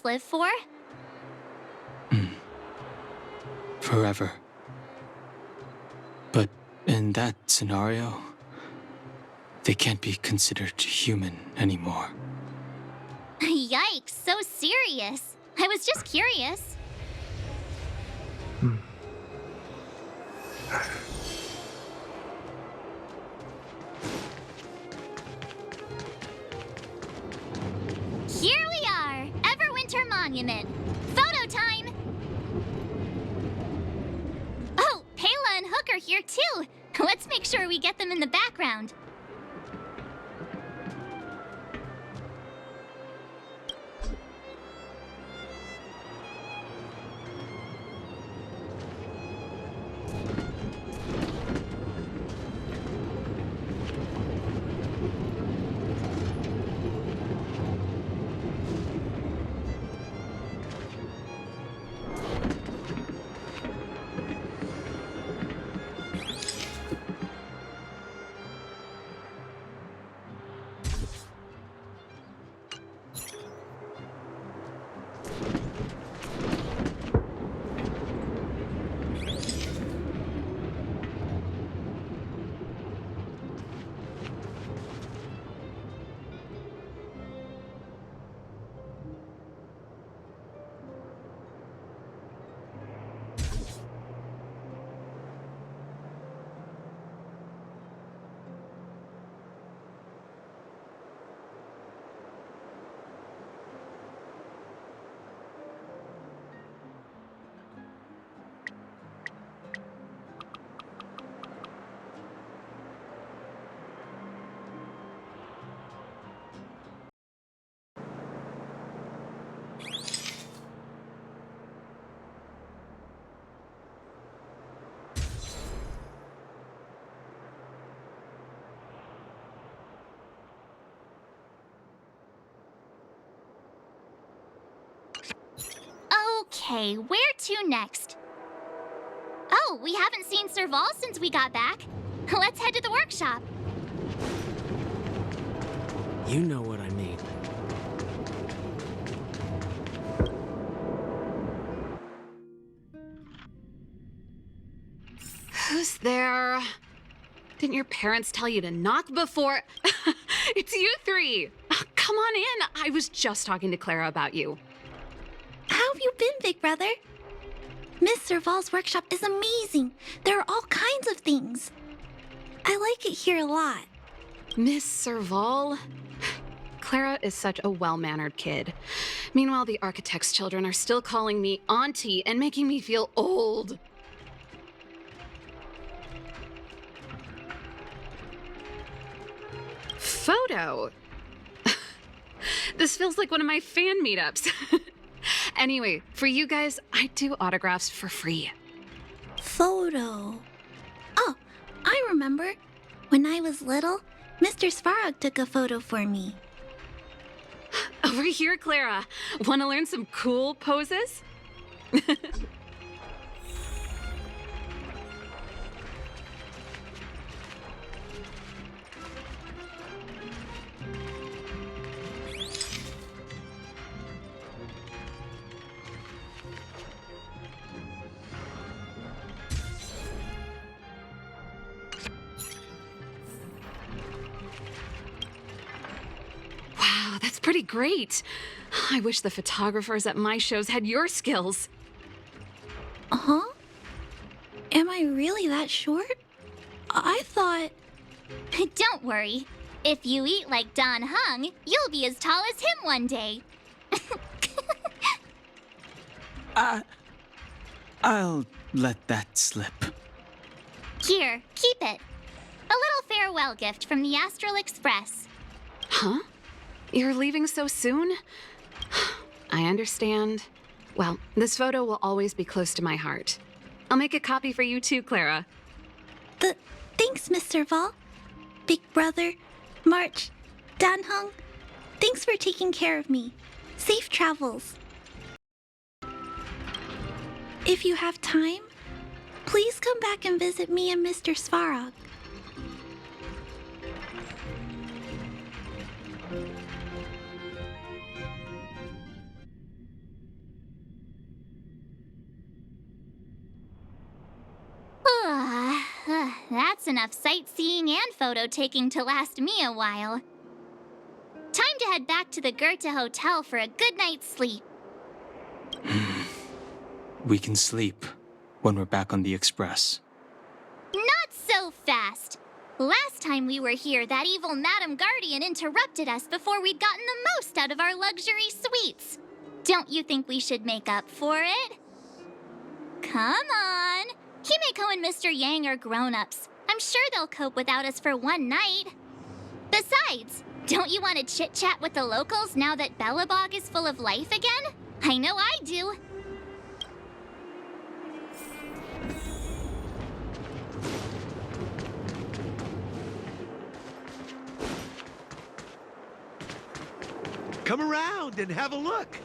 live for? Forever. But in that scenario, they can't be considered human anymore. Yikes, so serious. I was just curious. Here we are, Everwinter Monument. Photo time! Oh, Pela and Hook are here too. Let's make sure we get them in the background. Okay, where to next? Oh, we haven't seen Serval since we got back. Let's head to the workshop. You know what I mean. Who's there? Didn't your parents tell you to knock before? It's you three. Come on in. I was just talking to Clara about you. How have you been, big brother? Miss Serval's workshop is amazing. There are all kinds of things. I like it here a lot. Miss Serval? Clara is such a well-mannered kid. Meanwhile, the architect's children are still calling me auntie and making me feel old. Photo? This feels like one of my fan meetups. Anyway, for you guys, I do autographs for free. Photo. Oh, I remember. When I was little, Mr. Svarog took a photo for me. Over here, Clara. Want to learn some cool poses? Wow, that's pretty great. I wish the photographers at my shows had your skills. Huh? Am I really that short? I thought... Don't worry. If you eat like Don Hung, you'll be as tall as him one day. I'll let that slip. Here, keep it. A little farewell gift from the Astral Express. Huh? You're leaving so soon? I understand. Well, this photo will always be close to my heart. I'll make a copy for you too, Clara. Thanks, Mr. Val. Big brother, March, Dan Hung, thanks for taking care of me. Safe travels. If you have time, please come back and visit me and Mr. Svarog. That's enough sightseeing and photo taking to last me a while. Time to head back to the Goethe Hotel for a good night's sleep. We can sleep when we're back on the Express. Not so fast! Last time we were here, that evil Madam Guardian interrupted us before we'd gotten the most out of our luxury suites. Don't you think we should make up for it? Come on! Himeko and Mr. Yang are grown-ups. I'm sure they'll cope without us for one night. Besides, don't you want to chit-chat with the locals now that Bellabog is full of life again? I know I do. Come around and have a look.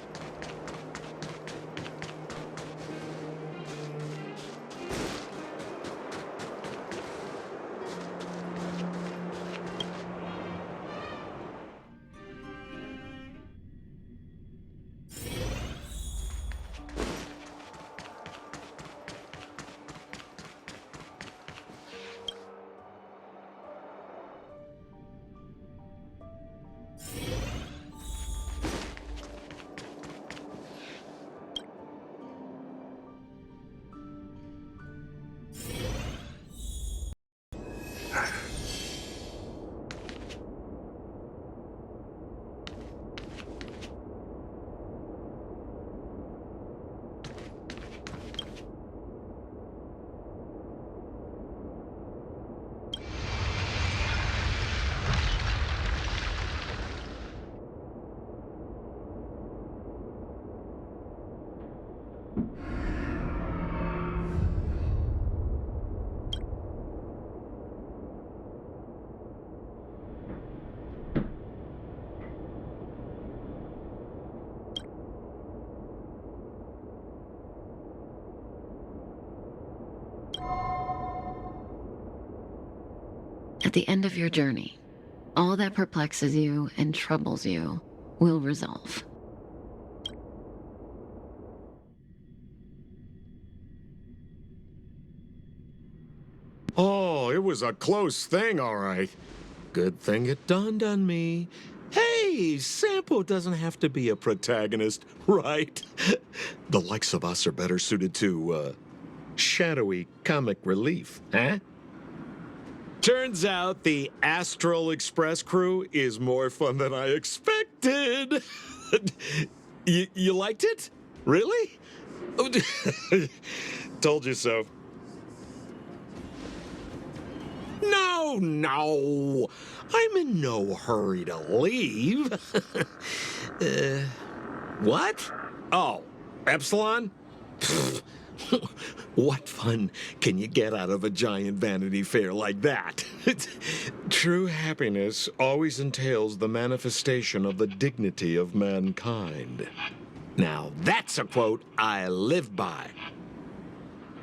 At the end of your journey, all that perplexes you and troubles you will resolve. Oh, it was a close thing, all right. Good thing it dawned on me. Hey, Sampo doesn't have to be a protagonist, right? The likes of us are better suited to, shadowy comic relief, huh? Turns out the Astral Express crew is more fun than I expected. You liked it? Really? Told you so. No. I'm in no hurry to leave. What? Oh, Epsilon? What fun can you get out of a giant Vanity Fair like that? True happiness always entails the manifestation of the dignity of mankind. Now, that's a quote I live by.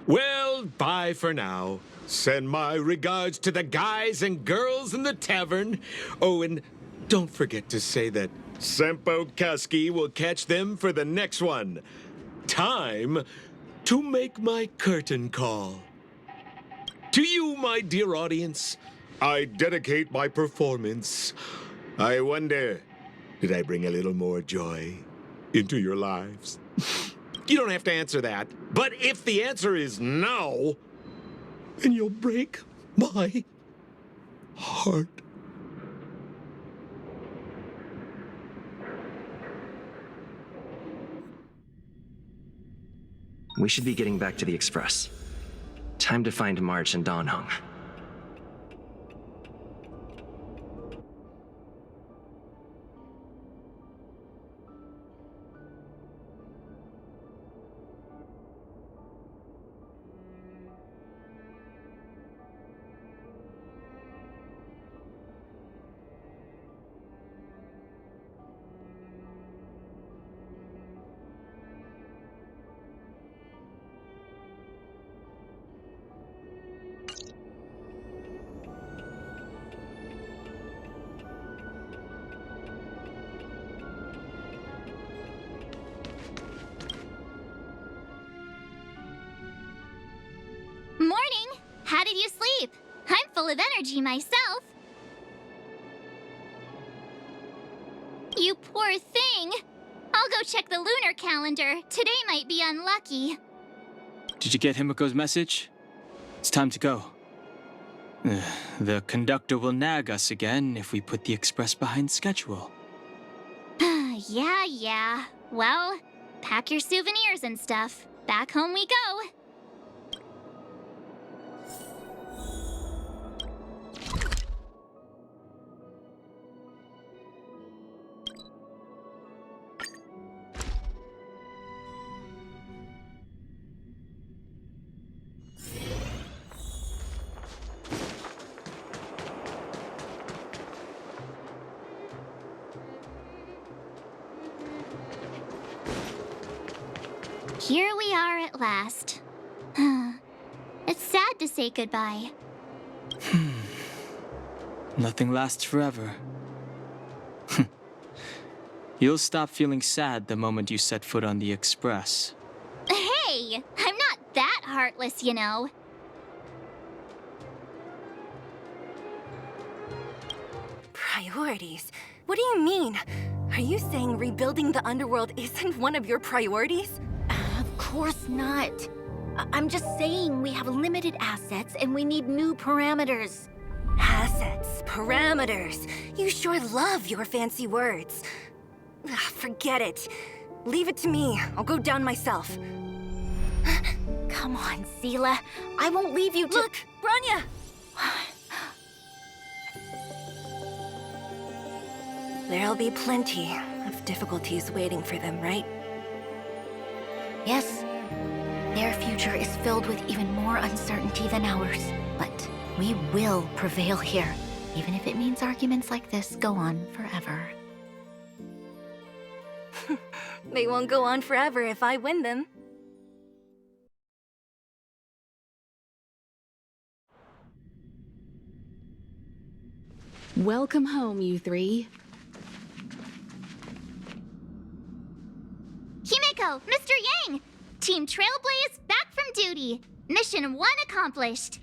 Well, bye for now. Send my regards to the guys and girls in the tavern. Oh, and don't forget to say that Sempo Kasky will catch them for the next one. Time to make my curtain call. To you, my dear audience, I dedicate my performance. I wonder, did I bring a little more joy into your lives? You don't have to answer that. But if the answer is no, then you'll break my heart. We should be getting back to the Express. Time to find March and Dan Heng. full of energy myself. You poor thing. I'll go check the lunar calendar. Today might be unlucky. Did you get Himiko's message? It's time to go. The conductor will nag us again if we put the express behind schedule. Yeah. Well, pack your souvenirs and stuff. Back home we go. Here we are at last. It's sad to say goodbye. Nothing lasts forever. You'll stop feeling sad the moment you set foot on the express. Hey, I'm not that heartless, you know. Priorities? What do you mean? Are you saying rebuilding the underworld isn't one of your priorities? Of course not. I'm just saying we have limited assets and we need new parameters. Assets, parameters. You sure love your fancy words. Forget it. Leave it to me. I'll go down myself. Come on, Seela. I won't leave you to— Look, Branya! There'll be plenty of difficulties waiting for them, right? Yes. Their future is filled with even more uncertainty than ours. But we will prevail here, even if it means arguments like this go on forever. They won't go on forever if I win them. Welcome home, you three. Himiko, Mr. Yang! Team Trailblaze back from duty. Mission 1 accomplished.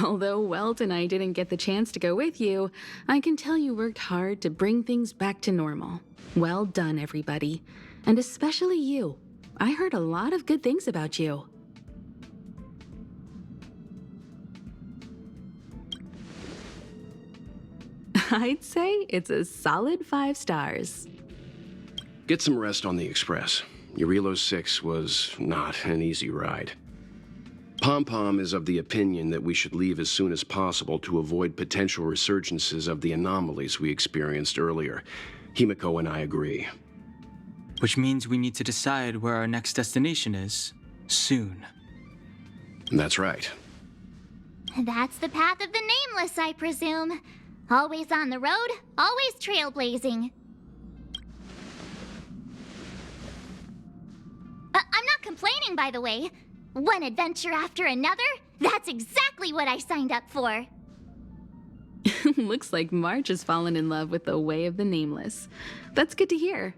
Although Welt and I didn't get the chance to go with you, I can tell you worked hard to bring things back to normal. Well done, everybody. And especially you. I heard a lot of good things about you. I'd say it's a solid 5 stars. Get some rest on the express. Eurilo 6 was not an easy ride. Pom-Pom is of the opinion that we should leave as soon as possible to avoid potential resurgences of the anomalies we experienced earlier. Himiko and I agree. Which means we need to decide where our next destination is, soon. That's right. That's the path of the Nameless, I presume. Always on the road, always trailblazing. I'm not complaining, by the way. One adventure after another, that's exactly what I signed up for. Looks like March has fallen in love with the way of the Nameless. That's good to hear.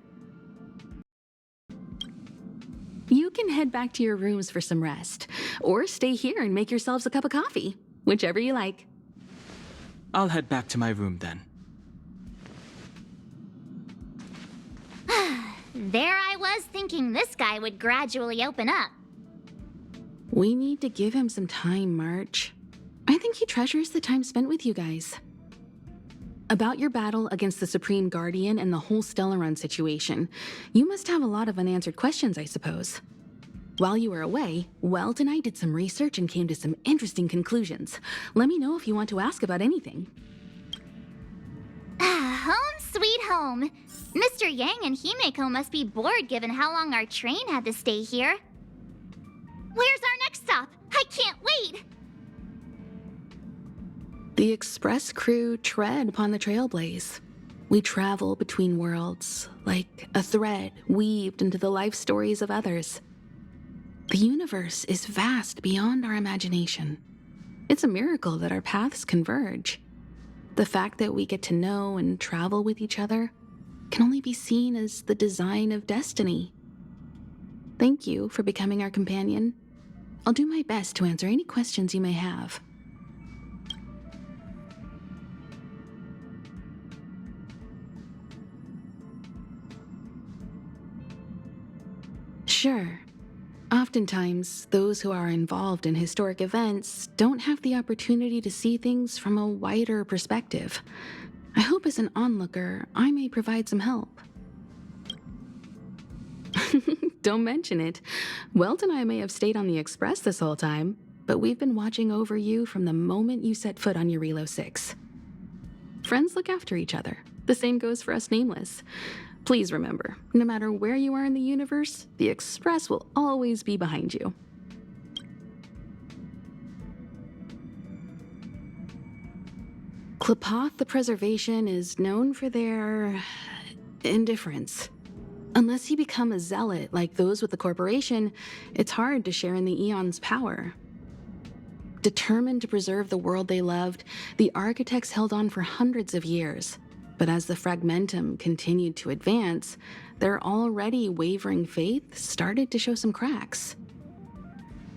You can head back to your rooms for some rest, or stay here and make yourselves a cup of coffee, whichever you like. I'll head back to my room then. There I was thinking this guy would gradually open up. We need to give him some time, March. I think he treasures the time spent with you guys. About your battle against the Supreme Guardian and the whole Stellaron situation, you must have a lot of unanswered questions, I suppose. While you were away, Welt and I did some research and came to some interesting conclusions. Let me know if you want to ask about anything. Home sweet home. Mr. Yang and Himiko must be bored given how long our train had to stay here. Where's our next stop? I can't wait! The express crew tread upon the Trailblaze. We travel between worlds, like a thread weaved into the life stories of others. The universe is vast beyond our imagination. It's a miracle that our paths converge. The fact that we get to know and travel with each other can only be seen as the design of destiny. Thank you for becoming our companion. I'll do my best to answer any questions you may have. Sure. Oftentimes, those who are involved in historic events don't have the opportunity to see things from a wider perspective. I hope as an onlooker, I may provide some help. Don't mention it. Welt and I may have stayed on the Express this whole time, but we've been watching over you from the moment you set foot on Eurilo 6. Friends look after each other. The same goes for us Nameless. Please remember, no matter where you are in the universe, the Express will always be behind you. Klapoth the Preservation is known for their indifference. Unless you become a zealot like those with the corporation, it's hard to share in the Eon's power. Determined to preserve the world they loved, the architects held on for hundreds of years. But as the Fragmentum continued to advance, their already wavering faith started to show some cracks.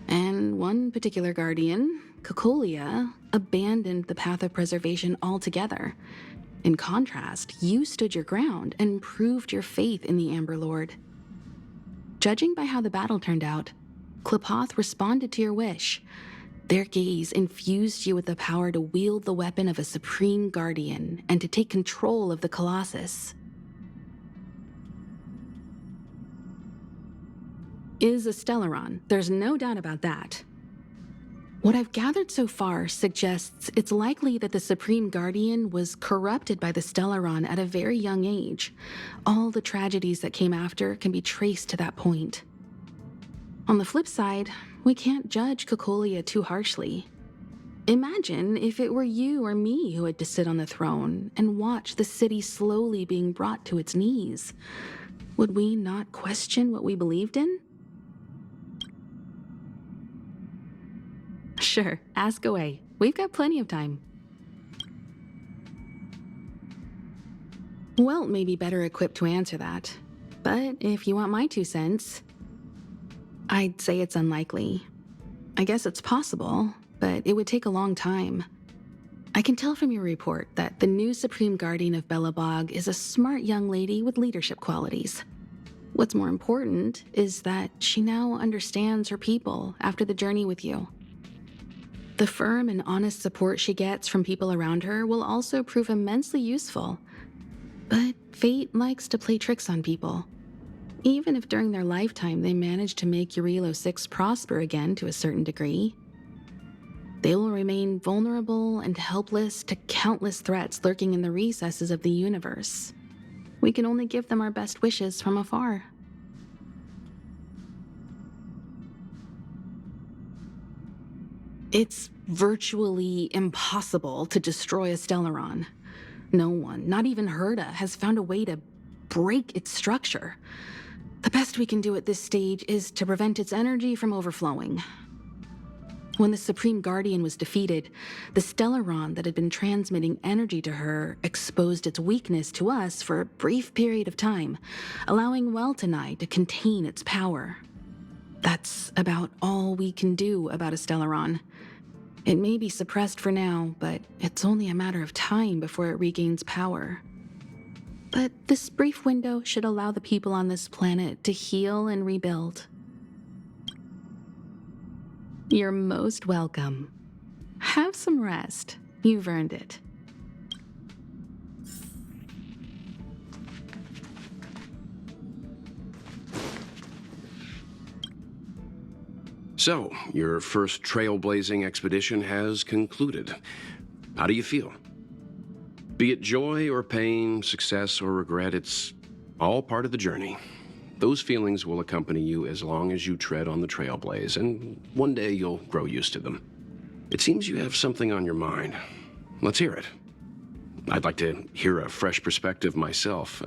And one particular guardian, Cocolia, abandoned the path of preservation altogether. In contrast, you stood your ground and proved your faith in the Amber Lord. Judging by how the battle turned out, Klapoth responded to your wish. Their gaze infused you with the power to wield the weapon of a supreme guardian and to take control of the Colossus. Is a Stellaron, there's no doubt about that. What I've gathered so far suggests it's likely that the Supreme Guardian was corrupted by the Stellaron at a very young age. All the tragedies that came after can be traced to that point. On the flip side, we can't judge Cocolia too harshly. Imagine if it were you or me who had to sit on the throne and watch the city slowly being brought to its knees. Would we not question what we believed in? Sure, ask away. We've got plenty of time. Welt may be better equipped to answer that, but if you want my 2 cents, I'd say it's unlikely. I guess it's possible, but it would take a long time. I can tell from your report that the new Supreme Guardian of Belobog is a smart young lady with leadership qualities. What's more important is that she now understands her people after the journey with you. The firm and honest support she gets from people around her will also prove immensely useful. But fate likes to play tricks on people. Even if during their lifetime they manage to make Eurilo 6 prosper again to a certain degree, they will remain vulnerable and helpless to countless threats lurking in the recesses of the universe. We can only give them our best wishes from afar. It's virtually impossible to destroy a Stellaron. No one, not even Herda, has found a way to break its structure. The best we can do at this stage is to prevent its energy from overflowing. When the Supreme Guardian was defeated, the Stellaron that had been transmitting energy to her exposed its weakness to us for a brief period of time, allowing Welt and I to contain its power. That's about all we can do about a Stellaron. It may be suppressed for now, but it's only a matter of time before it regains power. But this brief window should allow the people on this planet to heal and rebuild. You're most welcome. Have some rest. You've earned it. So, your first trailblazing expedition has concluded. How do you feel? Be it joy or pain, success or regret, it's all part of the journey. Those feelings will accompany you as long as you tread on the trailblaze, and one day you'll grow used to them. It seems you have something on your mind. Let's hear it. I'd like to hear a fresh perspective myself.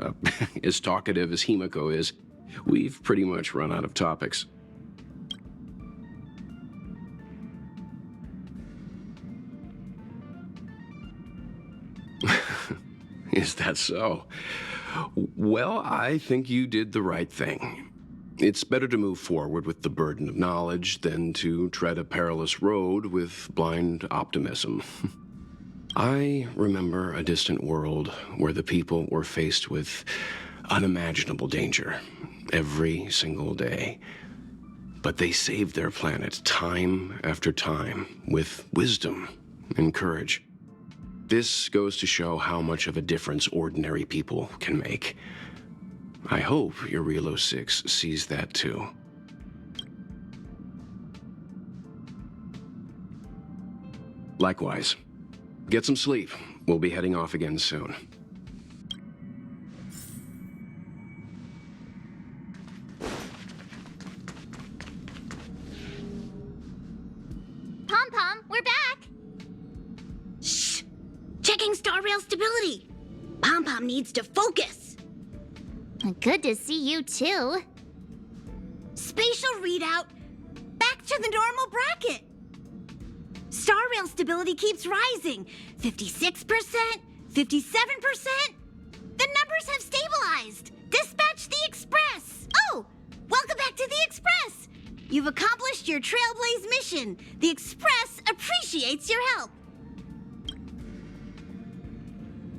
As talkative as Himiko is, we've pretty much run out of topics. Is that so? Well, I think you did the right thing. It's better to move forward with the burden of knowledge than to tread a perilous road with blind optimism. I remember a distant world where the people were faced with unimaginable danger. every single day. But they saved their planet time after time with wisdom and courage. This goes to show how much of a difference ordinary people can make. I hope Eurilo 6 sees that too. Likewise. Get some sleep. We'll be heading off again soon. Pom-Pom, we're back! Shh! Checking star rail stability. Pom-Pom needs to focus. Good to see you too. Spatial readout. Back to the normal bracket. Star rail stability keeps rising. 56%, 57%. The numbers have stabilized. Dispatch the Express. Oh, welcome back to the Express. You've accomplished your Trailblaze mission. The Express appreciates your help.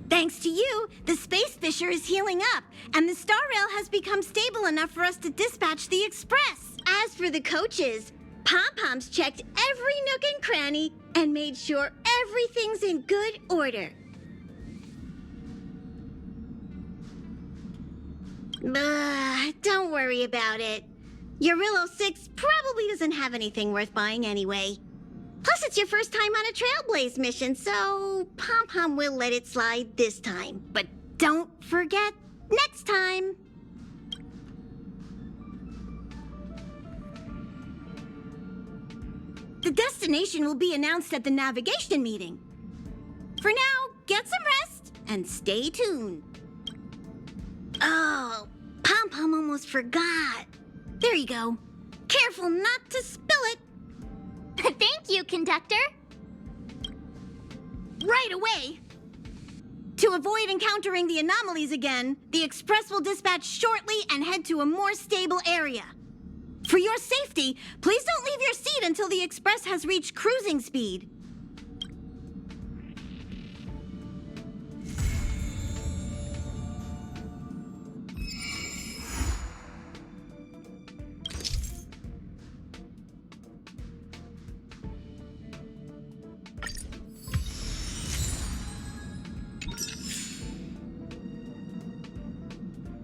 Thanks to you, the Space Fisher is healing up, and the Star Rail has become stable enough for us to dispatch the Express. As for the coaches, Pom-Pom's checked every nook and cranny and made sure everything's in good order. Don't worry about it. Eurilo 6 probably doesn't have anything worth buying anyway. Plus, it's your first time on a Trailblaze mission, so Pom-Pom will let it slide this time. But don't forget, next time. The destination will be announced at the navigation meeting. For now, get some rest and stay tuned. Oh, Pom-Pom almost forgot. There you go. Careful not to spill it. Thank you, conductor. Right away. To avoid encountering the anomalies again, the Express will dispatch shortly and head to a more stable area. For your safety, please don't leave your seat until the Express has reached cruising speed.